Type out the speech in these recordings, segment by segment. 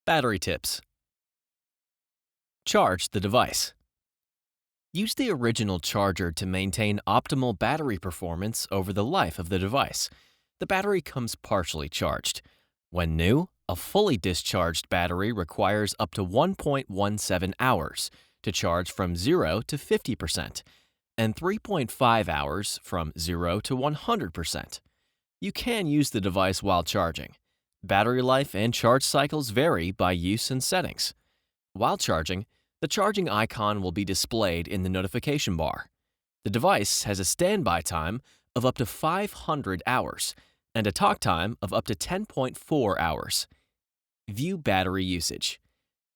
Battery tips. Charge the device. Use the original charger to maintain optimal battery performance over the life of the device. The battery comes partially charged. When new, a fully discharged battery requires up to 1.17 hours to charge from 0 to 50% and 3.5 hours from 0 to 100%. You can use the device while charging. Battery life and charge cycles vary by use and settings. While charging, the charging icon will be displayed in the notification bar. The device has a standby time of up to 500 hours and a talk time of up to 10.4 hours. View battery usage.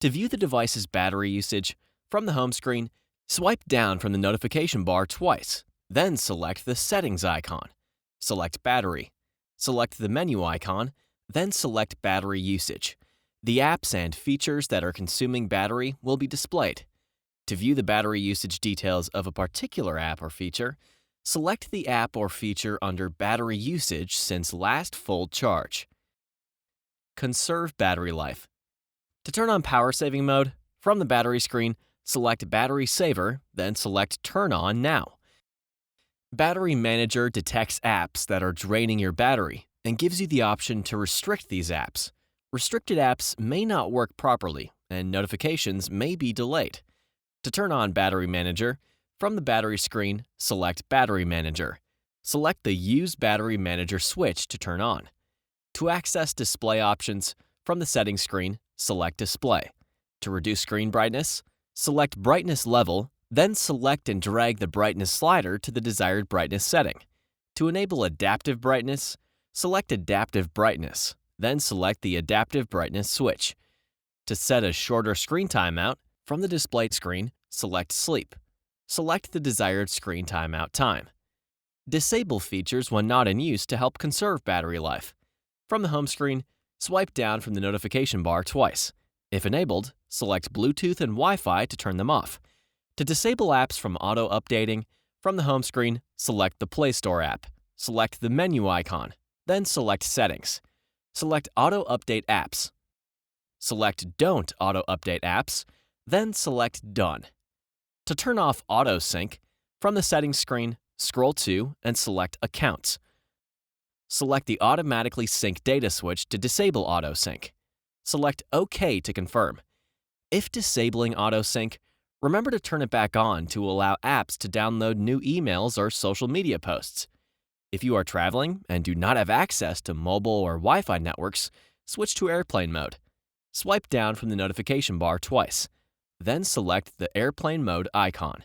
To view the device's battery usage, from the home screen, swipe down from the notification bar twice, then select the settings icon. Select battery. Select the menu icon, then select battery usage. The apps and features that are consuming battery will be displayed. To view the battery usage details of a particular app or feature, select the app or feature under Battery Usage since last full charge. Conserve battery life. To turn on power saving mode, from the battery screen, select Battery Saver, then select Turn On Now. Battery Manager detects apps that are draining your battery and gives you the option to restrict these apps. Restricted apps may not work properly, and notifications may be delayed. To turn on Battery Manager, from the battery screen, select Battery Manager. Select the Use Battery Manager switch to turn on. To access display options, from the settings screen, select Display. To reduce screen brightness, select Brightness Level, then select and drag the brightness slider to the desired brightness setting. To enable adaptive brightness, select Adaptive Brightness, then select the Adaptive Brightness switch. To set a shorter screen timeout, from the display screen, select Sleep. Select the desired screen timeout time. Disable features when not in use to help conserve battery life. From the home screen, swipe down from the notification bar twice. If enabled, select Bluetooth and Wi-Fi to turn them off. To disable apps from auto-updating, from the home screen, select the Play Store app. Select the menu icon, then select Settings. Select Auto Update Apps. Select Don't Auto Update Apps, then select Done. To turn off Auto Sync, from the settings screen, scroll to and select Accounts. Select the Automatically Sync Data switch to disable Auto Sync. Select OK to confirm. If disabling Auto Sync, remember to turn it back on to allow apps to download new emails or social media posts. If you are traveling and do not have access to mobile or Wi-Fi networks, switch to airplane mode. Swipe down from the notification bar twice, then select the airplane mode icon.